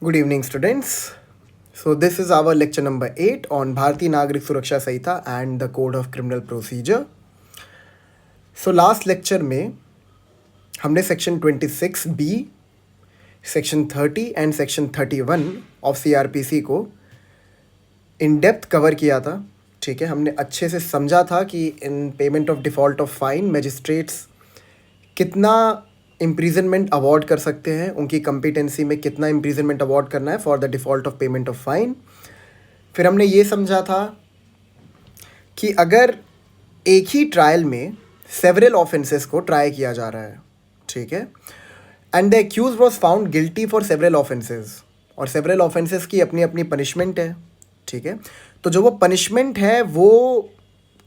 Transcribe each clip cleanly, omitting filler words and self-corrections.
Good evening, students. So, this is our lecture number 8 on Bharatiya Nagrik Suraksha Samhita and the Code of Criminal Procedure. So, last lecture में हमने section 26B, section 30 and section 31 of CrPC को in depth cover किया था. ठीक है, हमने अच्छे से समझा था कि इन payment of default of fine magistrates कितना इम्प्रीजनमेंट अवॉर्ड कर सकते हैं, उनकी कम्पिटेंसी में कितना इम्प्रीजनमेंट अवॉर्ड करना है for the default of payment of fine. फिर हमने ये समझा था कि अगर एक ही ट्रायल में सेवरल ऑफेंसेस को ट्राई किया जा रहा है, ठीक है, and the accused was found guilty for several offences, और सेवरल ऑफेंसेस की अपनी अपनी पनिशमेंट है. ठीक है, तो जो वो पनिशमेंट है वो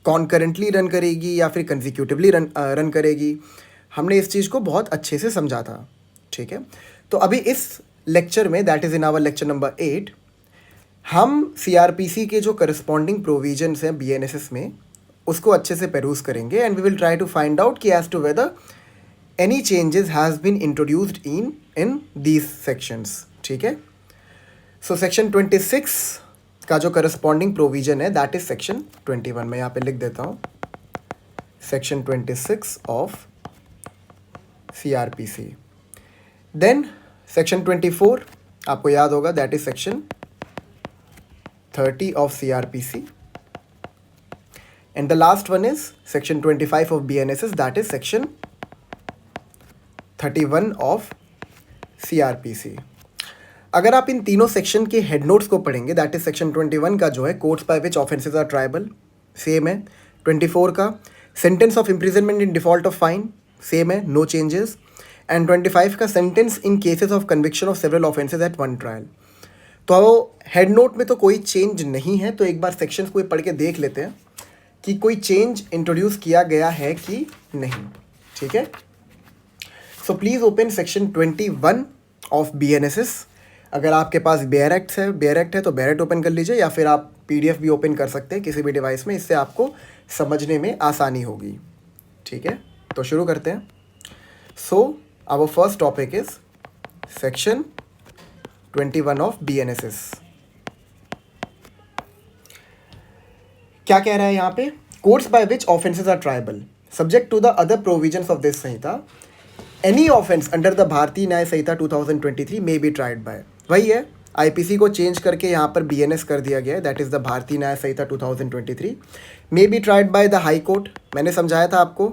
कॉन्करेंटली रन करेगी या फिर कंसिक्यूटिवली रन करेगी, हमने इस चीज़ को बहुत अच्छे से समझा था. ठीक है, तो अभी इस लेक्चर में, that is in our lecture number 8, हम सीआरपीसी के जो करस्पॉन्डिंग प्रोविजंस हैं बीएनएसएस में उसको अच्छे से पेरूज करेंगे and we will try to find out कि as to whether any changes has been introduced in these sections. ठीक है, सो सेक्शन 26 का जो करस्पॉन्डिंग प्रोविजन है दैट इज सेक्शन 21. मैं यहाँ पे लिख देता हूँ, section 26 of CRPC. Then section 24 आपको याद होगा, that is section 30 of CRPC. And the last one is section 25 of BNSS, that is section 31 of CRPC. अगर आप इन तीनों सेक्शन के हेड नोट्स को पढ़ेंगे, दैट इज सेक्शन 21 का जो है courts by which offences are triable, same है. 24 का sentence of imprisonment in default of fine, same है, नो चेंजेस. एंड 25 का sentence in cases of conviction of several offences at one trial. तो head note में तो कोई change नहीं है, तो एक बार सेक्शंस को पढ़ के देख लेते हैं कि कोई चेंज इंट्रोड्यूस किया गया है कि नहीं. ठीक है, so please open section 21 of BNSS. अगर आपके पास बेयर एक्ट है तो बेयर एक्ट ओपन कर लीजिए, या फिर आप PDF भी ओपन कर सकते हैं किसी भी डिवाइस में, इससे आपको समझने में आसानी होगी. ठीक है, तो शुरू करते हैं. So our first topic is section 21 of BNSS. क्या कह रहा है यहाँ पे? Courts by which offences are triable subject to the other provisions of this Sanhita, any offence under the Bharatiya Nyaya Sanhita 2023 may be tried by. वही है, IPC को चेंज करके यहाँ पर BNS कर दिया गया है, that is the Bharatiya Nyaya Sanhita 2023. May be tried by the high court. मैंने समझाया था आपको,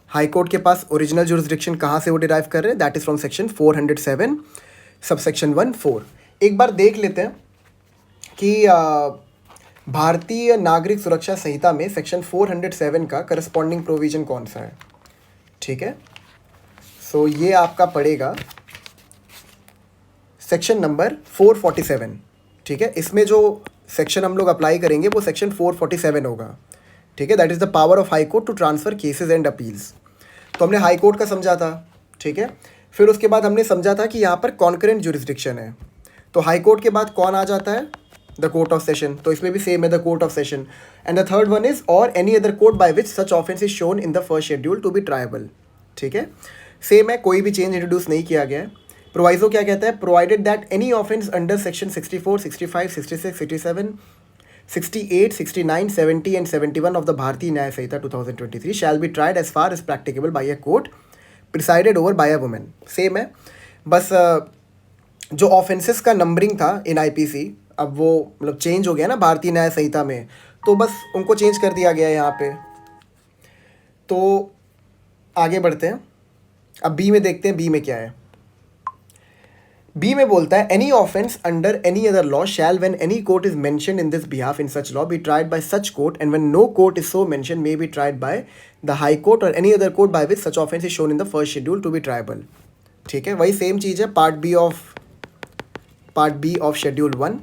हाई कोर्ट के पास ओरिजिनल जुरिस्डिक्शन कहाँ से वो डिराइव कर रहे हैं, that is from section 407 subsection 1(4). एक बार देख लेते हैं कि भारतीय नागरिक सुरक्षा संहिता में सेक्शन 407 का करस्पॉन्डिंग प्रोविजन कौन सा है. ठीक है, सो ये आपका पड़ेगा सेक्शन नंबर 447. ठीक है, इसमें जो सेक्शन हम लोग अप्लाई करेंगे वो सेक्शन 447 होगा. ठीक है, that is the power of high court to transfer cases and appeals. तो हमने हाई कोर्ट का समझा था. ठीक है, फिर उसके बाद हमने समझा था कि यहाँ पर कॉन्करेंट जुरिस्डिक्शन है, तो हाई कोर्ट के बाद कौन आ जाता है, द कोर्ट ऑफ सेशन. तो इसमें भी सेम है, the court of session. And the third one is or any other court by which such offence is shown in the first schedule to be triable. ठीक है, same है, कोई भी change introduce नहीं किया गया है. प्रोवाइजो क्या कहता है? Provided that any offence under section 64, 65, 66, 67, 68, 69, 70 and 71 of the Bharatiya Nyaya Samhita 2023 shall be tried as far as practicable by a court presided over by a woman. Same है, बस जो ऑफेंसेस का नंबरिंग था इन IPC, अब वो मतलब change हो गया ना भारतीय न्याय संहिता में, तो बस उनको चेंज कर दिया गया है यहाँ पे. तो आगे बढ़ते हैं, अब B में देखते हैं B में क्या है. B में बोलता है any offence under any other law shall when any court is mentioned in this behalf in such law be tried by such court and when no court is so mentioned may be tried by the high court or any other court by which such offence is shown in the first schedule to be triable. ठीक है, वही same चीज़ है, part B of schedule 1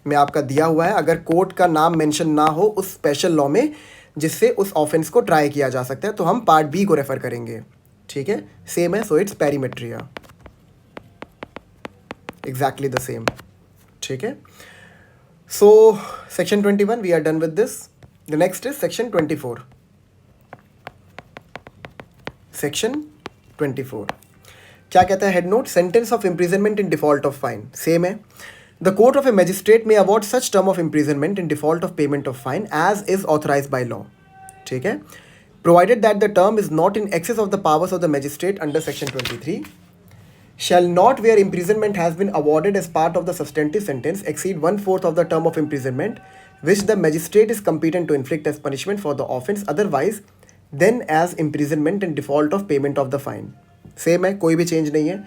में आपका दिया हुआ है. अगर कोर्ट का नाम मेंशन ना हो उस स्पेशल लॉ में जिससे उस ऑफेंस को ट्राई किया जा सकता है, तो हम पार्ट B को रेफर करेंगे. ठीक है, सेम है, so it's pari materia, exactly the same. ठीक है, so section 21 we are done with this. The next is section 24. section 24 क्या कहता है head note, sentence of imprisonment in default of fine, same है. The court of a magistrate may award such term of imprisonment in default of payment of fine as is authorise by law. ठीक है, provided that the term is not in excess of the powers of the magistrate under section 23, shall not, where imprisonment has been awarded as part of the substantive sentence, exceed 1/4 of the term of imprisonment which the magistrate is competent to inflict as punishment for the offence otherwise than as imprisonment in default of payment of the fine. Same है, कोई भी change नहीं है.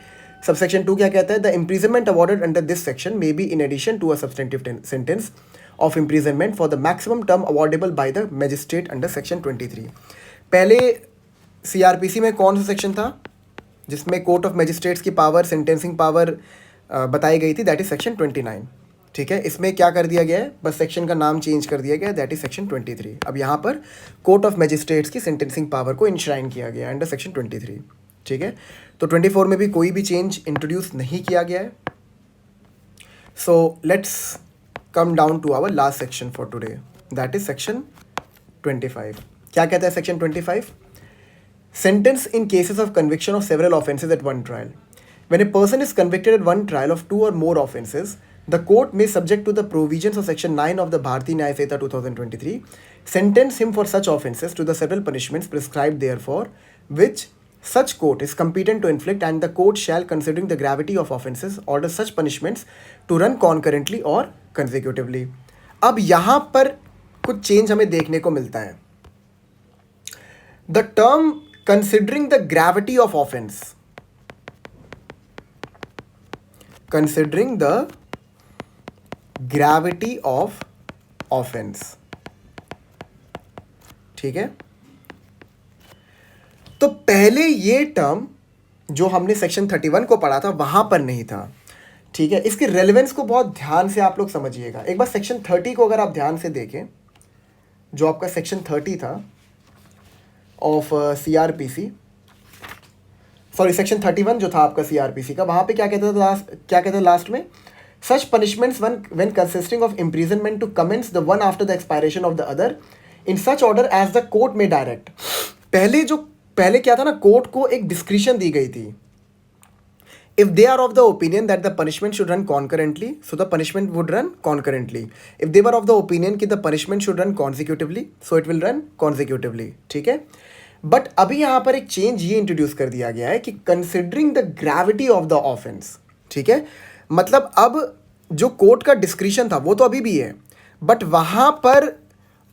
Subsection 2 क्या कहता है, the imprisonment awarded under this section may be in addition to a substantive sentence of imprisonment for the maximum term awardable by the magistrate under section 23. पहले CRPC में कौन सा सेक्शन था जिसमें कोर्ट ऑफ मैजिस्ट्रेट्स की power, sentencing power बताई गई थी, दैट इज सेक्शन 29. ठीक है, इसमें क्या कर दिया गया है, बस सेक्शन का नाम चेंज कर दिया गया, दैट इज सेक्शन 23. अब यहाँ पर कोर्ट ऑफ मैजिस्ट्रेट्स की सेंटेंसिंग पावर को इंश्राइन किया गया अंडर सेक्शन 23. ठीक है, तो 24 में भी कोई भी चेंज इंट्रोड्यूस नहीं किया गया है. So let's come down to our last section for today, that is section 25. क्या कहता है section 25? Sentence in cases of conviction of several offences at one trial. When a person is convicted at one trial of 2 or more offences, the court may, subject to the provisions of Section 9 of the Bharatiya Nyaya Sanhita 2023, sentence him for such offences to the several punishments prescribed therefor, which such court is competent to inflict, and the court shall, considering the gravity of offences, order such punishments to run concurrently or consecutively. अब यहाँ पर कुछ change हमें देखने को मिलता है. The term considering the gravity of offense, considering the gravity of offense, ठीक है. तो पहले ये टर्म जो हमने सेक्शन 31 को पढ़ा था वहां पर नहीं था. ठीक है, इसके रेलेवेंस को बहुत ध्यान से आप लोग समझिएगा. एक बार सेक्शन 30 को अगर आप ध्यान से देखें, जो आपका सेक्शन 30 था ऑफ CRPC, सॉरी सेक्शन 31 जो था आपका CRPC का, वहाँ पे क्या कहता था लास्ट में, such punishments when consisting of imprisonment to commence the one after the expiration of the other in such order as the court may direct. पहले क्या था ना, कोर्ट को एक डिस्क्रिशन दी गई थी. If they are of the opinion that the punishment should run concurrently, so the punishment would run concurrently. If they were of the opinion कि the punishment should run consecutively, so it will run consecutively. ठीक है, but अभी यहाँ पर एक change ये introduce कर दिया गया है कि considering the gravity of the offence. ठीक है, मतलब अब जो कोर्ट का डिस्क्रिशन था वो तो अभी भी है, बट वहाँ पर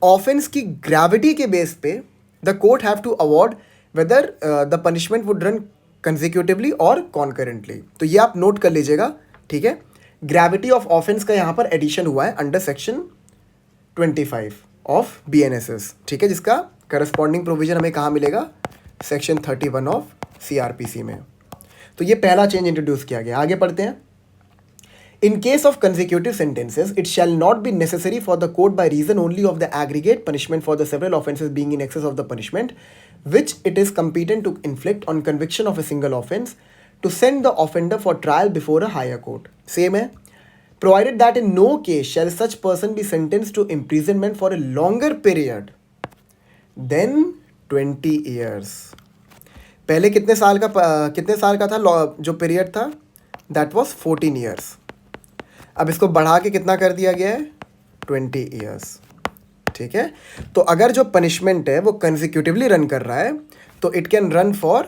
ऑफेंस की ग्रेविटी के बेस पे the court have to award whether the punishment would run consecutively और कॉन्करेंटली. तो ये आप नोट कर लीजिएगा. ठीक है, ग्रेविटी ऑफ ऑफेंस का यहाँ पर एडिशन हुआ है अंडर सेक्शन 25 ऑफ BNSS. ठीक है, जिसका करस्पॉन्डिंग प्रोविजन हमें कहाँ मिलेगा, सेक्शन 31 ऑफ CRPC में. तो ये पहला चेंज इंट्रोड्यूस किया गया. आगे पढ़ते हैं. In case of consecutive sentences, it shall not be necessary for the court, by reason only of the aggregate punishment for the several offences being in excess of the punishment which it is competent to inflict on conviction of a single offence, to send the offender for trial before a higher court. Same है. Provided that in no case shall such person be sentenced to imprisonment for a longer period than 20 years. पहले कितने साल का था जो period था, that was 14 years. अब इसको बढ़ा के कितना कर दिया गया है, 20 ईयर्स. ठीक है, तो अगर जो पनिशमेंट है वो कंसेक्यूटिवली रन कर रहा है तो it can run for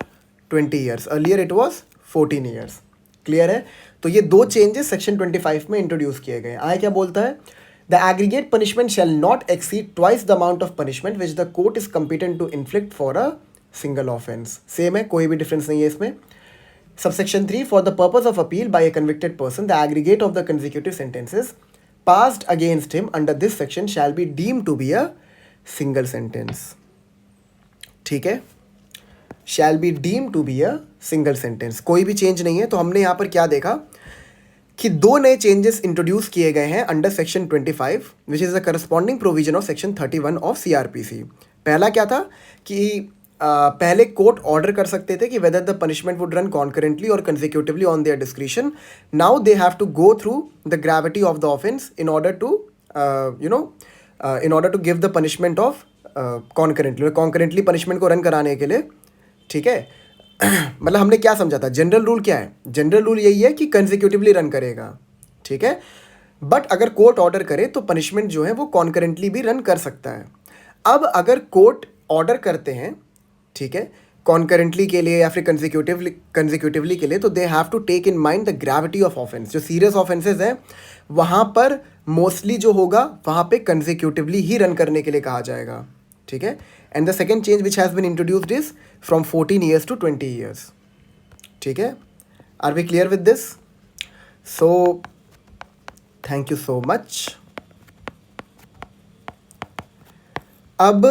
20 years. Earlier it was 14 years. Clear है. तो ये दो चेंजेस सेक्शन 25 में इंट्रोड्यूस किए गए. आगे क्या बोलता है, the aggregate punishment shall not exceed twice the amount of punishment which the court is competent to inflict for a single offence. Same है, कोई भी डिफरेंस नहीं है इसमें. Subsection 3, for the purpose of appeal by a convicted person, the aggregate of the consecutive sentences passed against him under this section shall be deemed to be a single sentence. ठीक है, shall be deemed to be a single sentence. कोई भी change नहीं है. तो हमने यहाँ पर क्या देखा कि दो नए चेंजेस इंट्रोड्यूस किए गए हैं under section 25 which is the corresponding provision of section 31 of CRPC. पहला क्या था कि पहले कोर्ट ऑर्डर कर सकते थे कि whether the punishment would run concurrently or consecutively on their discretion. Now they have to go through the gravity of the offence in order to give the punishment of concurrently punishment को run कराने के लिए. ठीक है, मतलब हमने क्या समझा था, जनरल रूल क्या है, जनरल रूल यही है कि कंसेक्यूटिवली रन करेगा, ठीक है। बट अगर कोर्ट ऑर्डर करे तो पनिशमेंट जो है वो कॉन्करेंटली भी रन कर सकता है। अब अगर कोर्ट ऑर्डर करते हैं, ठीक है, कॉन्करेंटली के लिए या फिर कंसेक्यूटिवली के लिए, तो they have to take in mind the gravity of offence. जो सीरियस ऑफेंसेस हैं वहाँ पर मोस्टली जो होगा वहाँ पे कंसेक्यूटिवली ही रन करने के लिए कहा जाएगा, ठीक है। And the second change which has been introduced is from 14 years to 20 years, ठीक है। Are we clear with this? So thank you so much. अब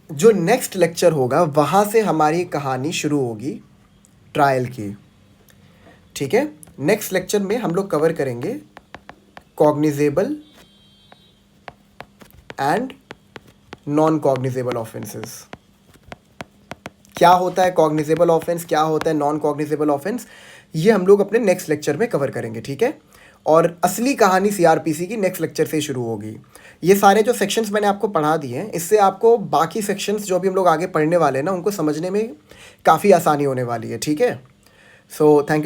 जो नेक्स्ट लेक्चर होगा वहाँ से हमारी कहानी शुरू होगी ट्रायल की, ठीक है। नेक्स्ट लेक्चर में हम लोग कवर करेंगे cognizable and non cognizable offences. क्या होता है कॉग्निजेबल ऑफेंस, क्या होता है नॉन कॉग्निजेबल ऑफेंस, ये हम लोग अपने नेक्स्ट लेक्चर में कवर करेंगे, ठीक है। और असली कहानी सीआरपीसी की नेक्स्ट लेक्चर से शुरू होगी। ये सारे जो सेक्शंस मैंने आपको पढ़ा दिए हैं, इससे आपको बाकी सेक्शंस जो भी हम लोग आगे पढ़ने वाले हैं ना, उनको समझने में काफ़ी आसानी होने वाली है, ठीक है। सो थैंक यू।